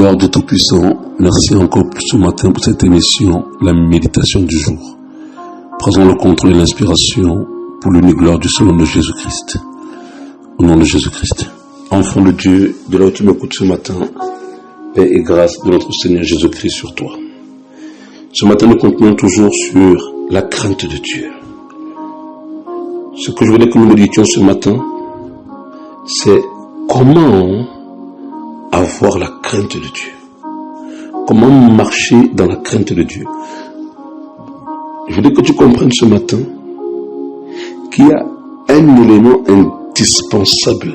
Gloire de Tout-Puissant, merci encore pour ce matin pour cette émission, la méditation du jour. Prenons le contrôle et l'inspiration pour l'unique gloire du seul nom de Jésus-Christ. Au nom de Jésus-Christ. Enfant de Dieu, de là où tu m'écoutes ce matin, paix et grâce de notre Seigneur Jésus-Christ sur toi. Ce matin, nous continuons toujours sur la crainte de Dieu. Ce que je voulais que nous méditions ce matin, c'est comment avoir la crainte de Dieu. Comment marcher dans la crainte de Dieu. Je voudrais que tu comprennes ce matin qu'il y a un élément indispensable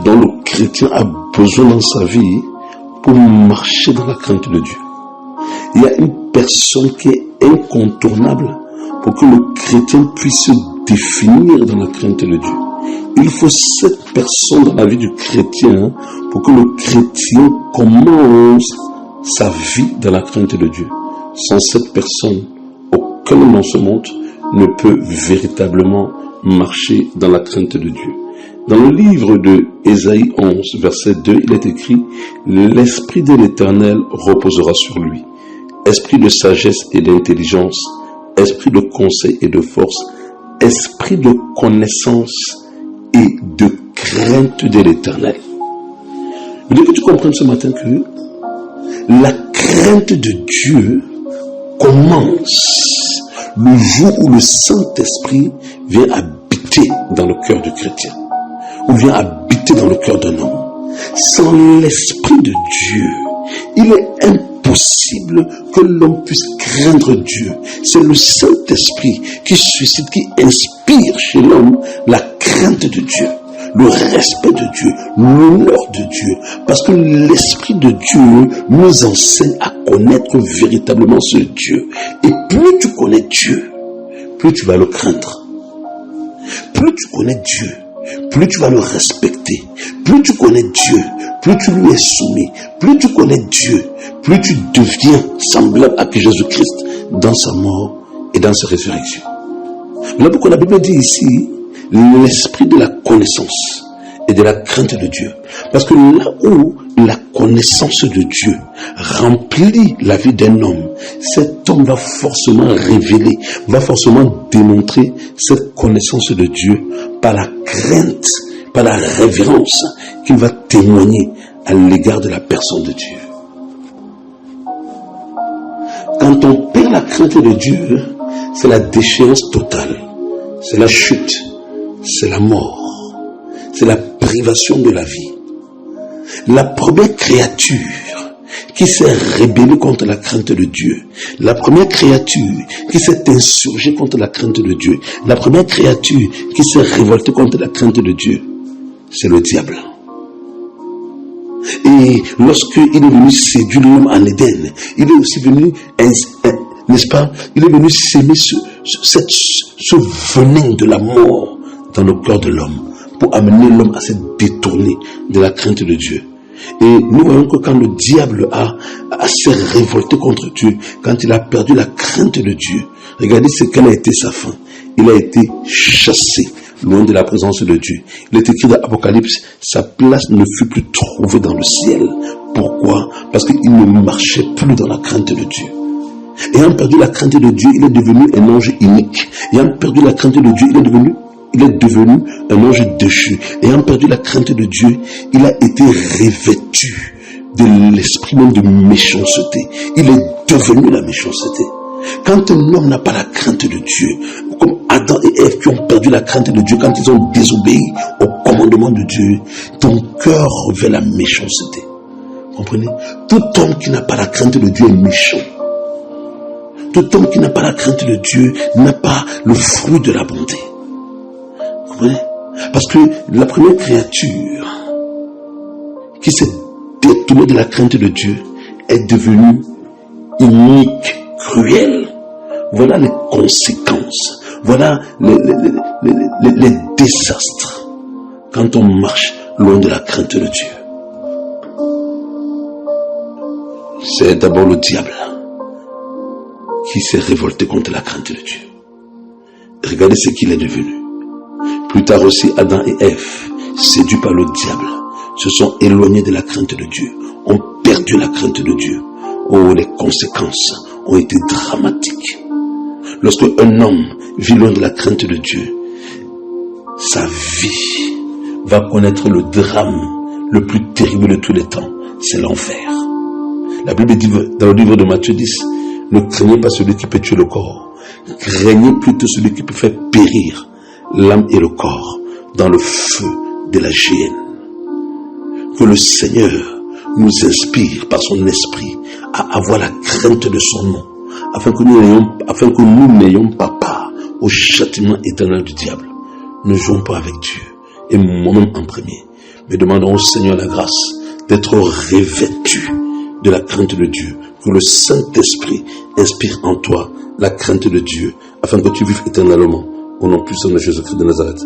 dont le chrétien a besoin dans sa vie pour marcher dans la crainte de Dieu. Il y a une personne qui est incontournable pour que le chrétien puisse se définir dans la crainte de Dieu. Il faut cette personne dans la vie du chrétien pour que le chrétien commence sa vie dans la crainte de Dieu. Sans cette personne, aucun homme dans ce monde ne peut véritablement marcher dans la crainte de Dieu. Dans le livre de Ésaïe 11, verset 2, il est écrit « L'Esprit de l'Éternel reposera sur lui, esprit de sagesse et d'intelligence, esprit de conseil et de force, esprit de connaissance et de crainte de l'Éternel. » Je veux que tu comprennes ce matin que la crainte de Dieu commence le jour où le Saint-Esprit vient habiter dans le cœur du chrétien, ou vient habiter dans le cœur d'un homme. Sans l'Esprit de Dieu, il est impossible que l'homme puisse craindre Dieu. C'est le Saint-Esprit qui suscite, qui inspire chez l'homme la crainte de Dieu, le respect de Dieu, l'honneur de Dieu. Parce que l'Esprit de Dieu nous enseigne à connaître véritablement ce Dieu. Et plus tu connais Dieu, plus tu vas le craindre. Plus tu connais Dieu, plus tu vas le respecter. Plus tu connais Dieu, plus tu lui es soumis. Plus tu connais Dieu, plus tu deviens semblable à Jésus-Christ dans sa mort et dans sa résurrection. Voilà pourquoi la Bible dit ici l'esprit de la connaissance et de la crainte de Dieu. Parce que là où la connaissance de Dieu remplit la vie d'un homme, cet homme va forcément révéler, va forcément démontrer cette connaissance de Dieu par la crainte, par la révérence qu'il va témoigner à l'égard de la personne de Dieu. Quand on perd la crainte de Dieu, c'est la déchéance totale, c'est la chute, c'est la mort, c'est la privation de la vie. La première créature qui s'est rébellée contre la crainte de Dieu, la première créature qui s'est insurgée contre la crainte de Dieu, la première créature qui s'est révoltée contre la crainte de Dieu, c'est le diable. Et lorsqu'il est venu séduire l'homme en Éden, il est aussi venu, n'est-ce pas, il est venu s'aimer ce venin de la mort dans le cœur de l'homme, pour amener l'homme à se détourner de la crainte de Dieu. Et nous voyons que quand le diable a se révolté contre Dieu, quand il a perdu la crainte de Dieu, regardez ce qu'elle a été sa fin. Il a été chassé loin de la présence de Dieu. Il est écrit dans l'Apocalypse, sa place ne fut plus trouvée dans le ciel. Pourquoi? Parce qu'il ne marchait plus dans la crainte de Dieu. Ayant perdu la crainte de Dieu, il est devenu un ange unique. Ayant perdu la crainte de Dieu, il est devenu un ange déchu. Ayant perdu la crainte de Dieu, il a été revêtu de l'esprit même de méchanceté. Il est devenu la méchanceté. Quand un homme n'a pas la crainte de Dieu, comme Adam et Ève qui ont perdu la crainte de Dieu, quand ils ont désobéi au commandement de Dieu, ton cœur revêt la méchanceté. Comprenez? Tout homme qui n'a pas la crainte de Dieu est méchant. Tout homme qui n'a pas la crainte de Dieu n'a pas le fruit de la bonté. Comprenez? Parce que la première créature qui s'est détournée de la crainte de Dieu est devenue inique, cruelle. Voilà les conséquences. Voilà les désastres quand on marche loin de la crainte de Dieu. C'est d'abord le diable qui s'est révolté contre la crainte de Dieu. Regardez ce qu'il est devenu. Plus tard aussi, Adam et Ève, séduits par le diable, se sont éloignés de la crainte de Dieu, ont perdu la crainte de Dieu. Oh, les conséquences ont été dramatiques. Lorsque un homme vit loin de la crainte de Dieu, sa vie va connaître le drame le plus terrible de tous les temps, c'est l'enfer. La Bible dit dans le livre de Matthieu 10, ne craignez pas celui qui peut tuer le corps, craignez plutôt celui qui peut faire périr l'âme et le corps dans le feu de la géhenne. Que le Seigneur nous inspire par son esprit à avoir la crainte de son nom, afin que nous n'ayons pas part au châtiment éternel du diable. Ne jouons pas avec Dieu, et moi-même en premier, mais demandons au Seigneur la grâce d'être revêtu de la crainte de Dieu, que le Saint-Esprit inspire en toi la crainte de Dieu, afin que tu vives éternellement, au nom puissant de Jésus-Christ de Nazareth.